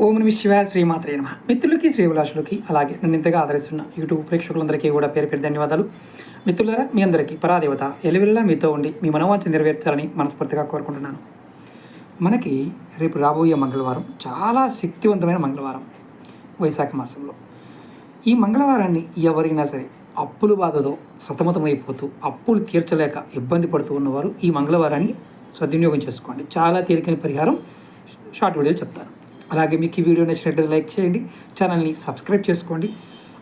ఓం నమః శివాయ శ్రీమాత్రే నమః. మిత్రులకి శ్రీవిలాసులకి అలాగే నన్ను ఇంతగా ఆదరిస్తున్న యూట్యూబ్ ప్రేక్షకులందరికీ కూడా పేరు పేరు ధన్యవాదాలు. మిత్రులారా, మీ అందరికీ పరాదేవత ఎలివెల్లా మీతో ఉండి మీ మనోవాంఛ నెరవేర్చాలని మనస్ఫూర్తిగా కోరుకుంటున్నాను. మనకి రేపు రాబోయే మంగళవారం చాలా శక్తివంతమైన మంగళవారం, వైశాఖ మాసంలో. ఈ మంగళవారాన్ని ఎవరైనా సరే అప్పుల బాధతో సతమతమైపోతూ అప్పులు తీర్చలేక ఇబ్బంది పడుతూ ఉన్నవారు ఈ మంగళవారాన్ని సద్వినియోగం చేసుకోండి. చాలా తేలికైన పరిహారం షార్ట్ వీడియోలు చెప్తాను. అలాగే మీకు ఈ వీడియో నచ్చినట్లయితే లైక్ చేయండి, ఛానల్ని సబ్స్క్రైబ్ చేసుకోండి.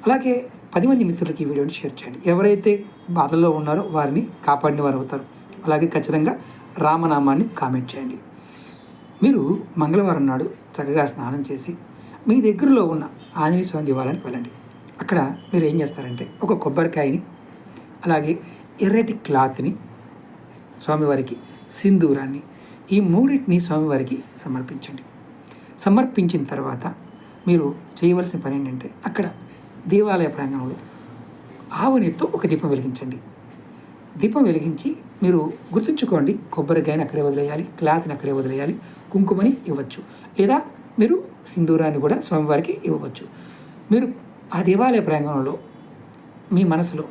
అలాగే 10 మంది మిత్రులకి ఈ వీడియోని షేర్ చేయండి. ఎవరైతే బాధల్లో ఉన్నారో వారిని కాపాడిన వారు అవుతారు. అలాగే ఖచ్చితంగా రామనామాన్ని కామెంట్ చేయండి. మీరు మంగళవారం నాడు చక్కగా స్నానం చేసి మీ దగ్గరలో ఉన్న ఆంజనేయ స్వామి దేవాలయానికి వెళ్ళండి. అక్కడ మీరు ఏం చేస్తారంటే ఒక కొబ్బరికాయని, అలాగే ఎర్రటి క్లాత్ని, స్వామివారికి సింధూరాన్ని, ఈ మూడింటిని స్వామివారికి సమర్పించండి. సమర్పించిన తర్వాత మీరు చేయవలసిన పని ఏంటంటే అక్కడ దేవాలయ ప్రాంగణంలో ఆవునితో ఒక దీపం వెలిగించండి. దీపం వెలిగించి మీరు గుర్తుంచుకోండి, కొబ్బరికాయని అక్కడే వదిలేయాలి, క్లాత్ని అక్కడే వదిలేయాలి, కుంకుమని ఇవ్వచ్చు, లేదా మీరు సింధూరాన్ని కూడా స్వామివారికి ఇవ్వవచ్చు. మీరు ఆ దేవాలయ ప్రాంగణంలో మీ మనసులో,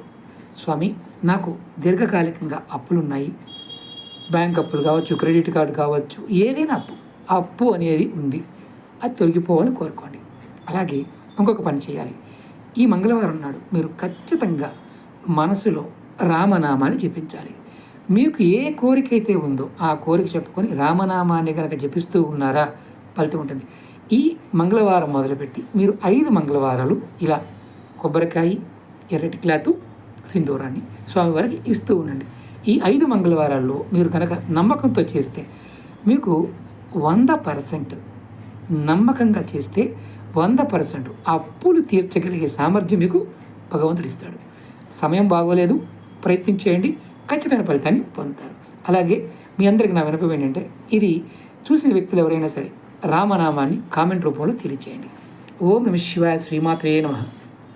స్వామి నాకు దీర్ఘకాలికంగా అప్పులున్నాయి, బ్యాంక్ అప్పులు కావచ్చు, క్రెడిట్ కార్డు కావచ్చు, ఏదైనా అప్పు అనేది ఉంది, అది తొలగిపోవాలని కోరుకోండి. అలాగే ఇంకొక పని చేయాలి. ఈ మంగళవారం నాడు మీరు ఖచ్చితంగా మనసులో రామనామాన్ని జపించాలి. మీకు ఏ కోరిక అయితే ఉందో ఆ కోరిక చెప్పుకొని రామనామాన్ని కనుక జపిస్తూ ఉన్నారా ఫలితం ఉంటుంది. ఈ మంగళవారం మొదలుపెట్టి మీరు 5 మంగళవారాలు ఇలా కొబ్బరికాయ, ఎర్రటి క్లాతు, సింధూరాన్ని స్వామివారికి ఇస్తూ ఉండండి. ఈ 5 మంగళవారాల్లో మీరు కనుక నమ్మకంతో చేస్తే మీకు 100% నమ్మకంగా చేస్తే 100% అప్పులు తీర్చగలిగే సామర్థ్యం మీకు భగవంతుడు ఇస్తాడు. సమయం బాగోలేదు, ప్రయత్నం చేయండి, ఖచ్చితమైన ఫలితాన్ని పొందుతారు. అలాగే మీ అందరికీ నా వినపం ఏంటంటే ఇది చూసిన వ్యక్తులు ఎవరైనా సరే రామనామాన్ని కామెంట్ రూపంలో తెలియచేయండి. ఓం నమః శివాయ శ్రీమాత్రే నమః.